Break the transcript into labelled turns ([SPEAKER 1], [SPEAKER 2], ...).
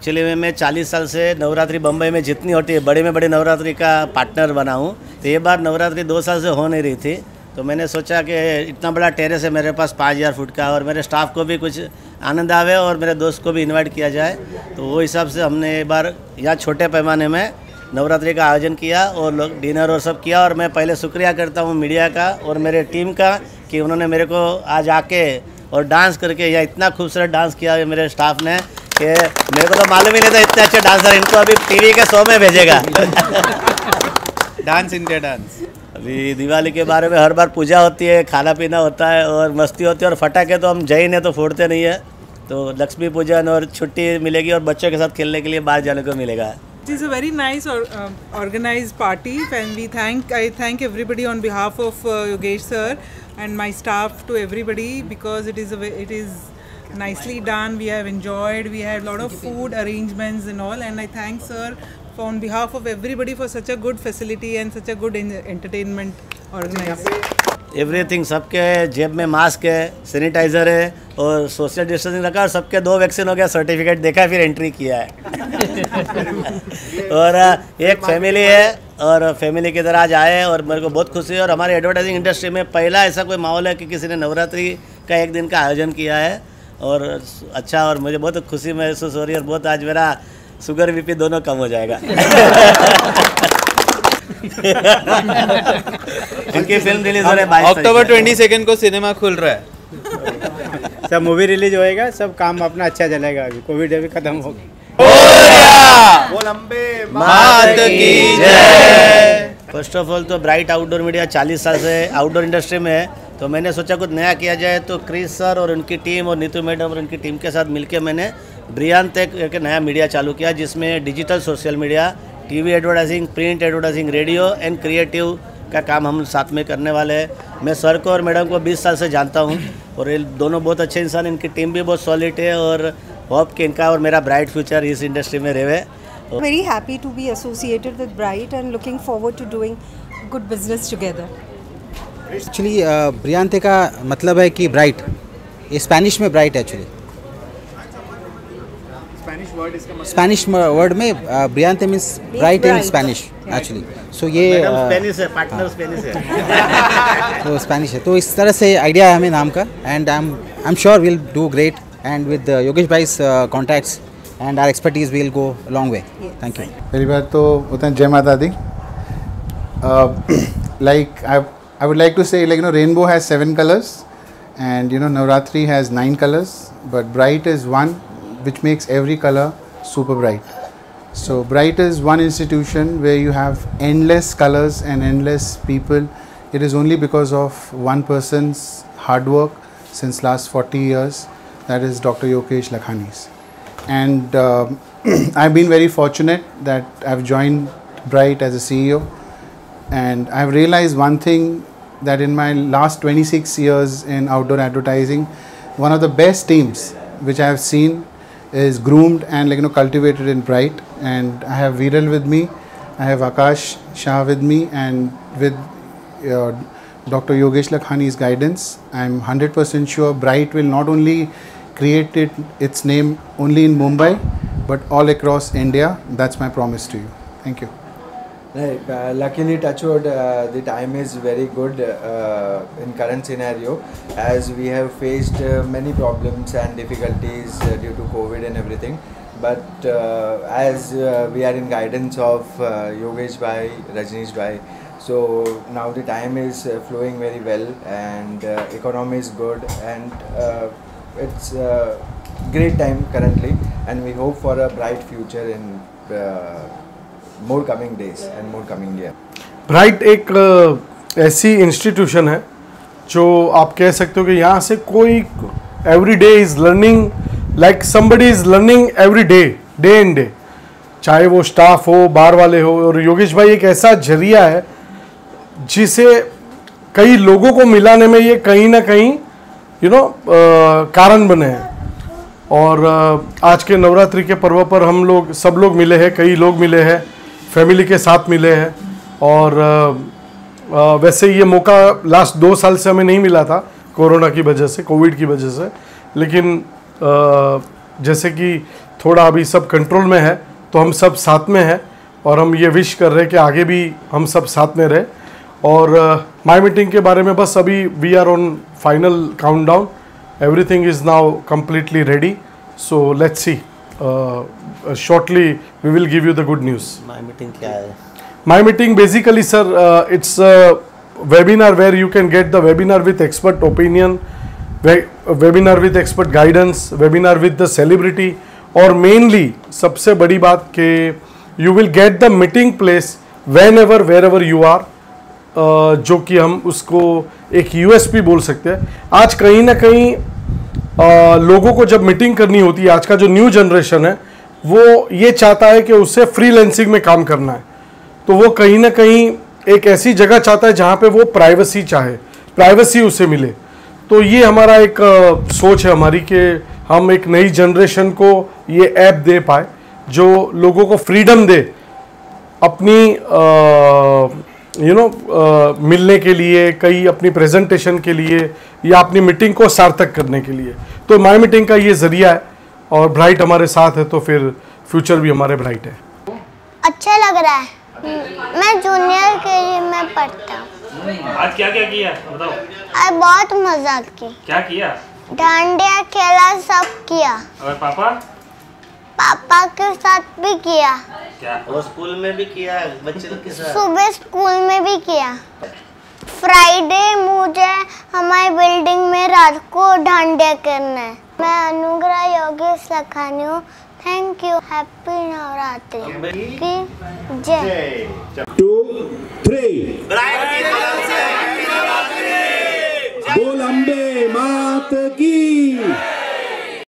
[SPEAKER 1] Actually मैं 40 साल से नवरात्रि बम्बई में जितनी होती है बड़े में बड़े नवरात्रि का पार्टनर बना हूँ। तो ये बार नवरात्रि 2 साल से हो नहीं रही थी, तो मैंने सोचा कि इतना बड़ा टेरेस है मेरे पास 5000 फुट का, और मेरे स्टाफ को भी कुछ आनंद आवे और मेरे दोस्त को भी इनवाइट किया जाए। तो वो हिसाब से हमने एक बार यहाँ छोटे पैमाने में नवरात्रि का आयोजन किया और लोग डिनर और सब किया। और मैं पहले शुक्रिया करता हूँ मीडिया का और मेरे टीम का कि उन्होंने मेरे को आज आके और डांस करके यहाँ इतना खूबसूरत डांस किया है मेरे स्टाफ ने कि मेरे को तो मालूम ही नहीं था इतने अच्छे डांसर। इनको अभी टीवी के शो में भेजेगा।
[SPEAKER 2] Dance India dance.
[SPEAKER 1] अभी दिवाली के बारे में हर बार पूजा होती है, खाना पीना होता है और मस्ती होती है, और फटाके तो हम जैन है तो फोड़ते नहीं है। तो लक्ष्मी पूजन और छुट्टी मिलेगी और बच्चों के साथ खेलने के लिए बाहर जाने को मिलेगा।
[SPEAKER 3] It is a very nice organized party, and I thank everybody on behalf of Yogesh sir and my staff to everybody, because it is nicely done. We have enjoyed. We had a lot of food arrangements and all, and I thank sir on behalf of everybody for such a good facility and such a good entertainment organized.
[SPEAKER 1] Everything, सबके जेब में mask है, sanitiser है और social distancing रखा, और सबके 2 vaccine हो गया, सर्टिफिकेट देखा, फिर एंट्री किया है। और एक फैमिली है और फैमिली की तरह आज आए और मेरे को बहुत खुशी है। और हमारे एडवर्टाइजिंग इंडस्ट्री में पहला ऐसा कोई माहौल है कि किसी ने नवरात्रि का एक दिन का आयोजन किया है, और अच्छा, और मुझे बहुत खुशी महसूस हो रही है। और बहुत आज मेरा शुगर बीपी दोनों कम हो जाएगा। इनकी फिल्म रिलीज हो रही है
[SPEAKER 2] अक्टूबर 22 को सिनेमा खुल रहा है।
[SPEAKER 4] सब मूवी रिलीज होएगा, सब काम अपना अच्छा चलेगा। अभी कोविड अभी खत्म हो गई।
[SPEAKER 1] फर्स्ट ऑफ ऑल तो ब्राइट आउटडोर मीडिया 40 साल से आउटडोर इंडस्ट्री में है, तो मैंने सोचा कुछ नया किया जाए। तो क्रिस सर और उनकी टीम और नीतू मैडम और उनकी टीम के साथ मिलकर मैंने ब्रियांत एक नया मीडिया चालू किया, जिसमें digital social media, TV advertising, print advertising, radio and creative का काम हम साथ में करने वाले हैं। मैं सर को और मैडम को 20 साल से जानता हूं और ये दोनों बहुत अच्छे इंसान, इनकी टीम भी बहुत सॉलिड है, और होप कि इनका और मेरा ब्राइट फ्यूचर इस इंडस्ट्री में रहे।
[SPEAKER 5] Very happy to be associated with Bright and looking forward to doing good business together.
[SPEAKER 6] Actually Brillante का मतलब है कि ब्राइट, ये स्पेनिश में ब्राइट एक्चुअली। स्पेनिश वर्ड में Brillante means bright in Spanish actually. So ये
[SPEAKER 1] स्पेनिश है, partner Spanish है।
[SPEAKER 6] तो स्पेनिश है, तो इस तरह से आइडिया है हमें नाम का। And I am sure will do great, and with Yogesh भाई's contacts and our expertise will go a long way. Thank you.
[SPEAKER 7] पहली बात तो होता है जय माता दी। Like I would like to say, like, you know, rainbow has 7 colors, and you know Navratri has 9 colors, but bright is one which makes every color super bright. So bright is one institution where you have endless colors and endless people. It is only because of one person's hard work since last 40 years, that is Dr. Yogesh Lakhani's. And I've been very fortunate that I've joined Bright as a CEO, and I've realized one thing, that in my last 26 years in outdoor advertising, one of the best teams which I have seen is groomed and, like, you know, cultivated in Bright. And I have Viral with me, I have Akash Shah with me, and with Dr. Yogesh Lakhani's guidance, I'm 100% sure Bright will not only create its name only in Mumbai, but all across India. That's my promise to you. Thank you.
[SPEAKER 8] Right. Luckily, touchwood, the time is very good in current scenario, as we have faced many problems and difficulties due to COVID and everything. But as we are in guidance of Yogesh bhai, Rajneesh bhai, so now the time is flowing very well, and economy is good, and it's a great time currently, and we hope for a bright future in more coming days and more coming year.
[SPEAKER 9] Bright एक ऐसी institution है जो आप कह सकते हो कि यहाँ से कोई every day is learning, like somebody is learning every day, day in day, चाहे वो स्टाफ हो, बाहर वाले हो। और योगेश भाई एक ऐसा जरिया है जिसे कई लोगों को मिलाने में ये कहीं ना कहीं कारण बने हैं। और आज के नवरात्रि के पर्व पर हम लोग सब लोग मिले हैं, कई लोग मिले हैं, फैमिली के साथ मिले हैं। और वैसे ये मौका लास्ट 2 साल से हमें नहीं मिला था, कोरोना की वजह से, कोविड की वजह से, लेकिन जैसे कि थोड़ा अभी सब कंट्रोल में है, तो हम सब साथ में हैं और हम ये विश कर रहे हैं कि आगे भी हम सब साथ में रहे। और माई मीटिंग के बारे में बस अभी we are on final countdown, everything is now completely ready, so let's see, shortly we will give you the good news.
[SPEAKER 1] My meeting क्या है?
[SPEAKER 9] My meeting basically sir it's webinar where you can get the webinar with expert opinion, webinar with expert guidance, webinar with the celebrity, और mainly सबसे बड़ी बात कि you will get the meeting place whenever wherever you are, जो कि हम उसको एक USP बोल सकते हैं। आज कहीं ना कहीं लोगों को जब मीटिंग करनी होती है, आज का जो न्यू जनरेशन है वो ये चाहता है कि उसे फ्रीलांसिंग में काम करना है, तो वो कहीं ना कहीं एक ऐसी जगह चाहता है जहाँ पे वो प्राइवेसी चाहे, प्राइवेसी उसे मिले। तो ये हमारा एक सोच है हमारी कि हम एक नई जनरेशन को ये ऐप दे पाए जो लोगों को फ्रीडम दे अपनी मिलने के लिए, कई अपनी प्रेजेंटेशन के लिए या अपनी मीटिंग को सार्थक करने के लिए। तो माई मीटिंग का ये जरिया है और ब्राइट हमारे साथ है, तो फिर फ्यूचर भी हमारे ब्राइट है।
[SPEAKER 10] अच्छा लग रहा है। मैं जूनियर केजी में पढ़ता हूँ।
[SPEAKER 11] आज क्या क्या किया बताओ?
[SPEAKER 10] आज बहुत मजा की।
[SPEAKER 11] क्या किया?
[SPEAKER 10] डांडिया खेला, सब किया।
[SPEAKER 11] और पापा?
[SPEAKER 10] पापा के साथ भी किया।
[SPEAKER 11] क्या?
[SPEAKER 1] वो स्कूल में भी किया बच्चे के साथ?
[SPEAKER 10] सुबह स्कूल में भी किया। फ्राइडे मुझे हमारी बिल्डिंग में रात को डांडिया करना है। मैं अनुग्रह योगेश लखानी हूँ। Thank you. हैप्पी नवरात्रि की जय।
[SPEAKER 12] 2, 3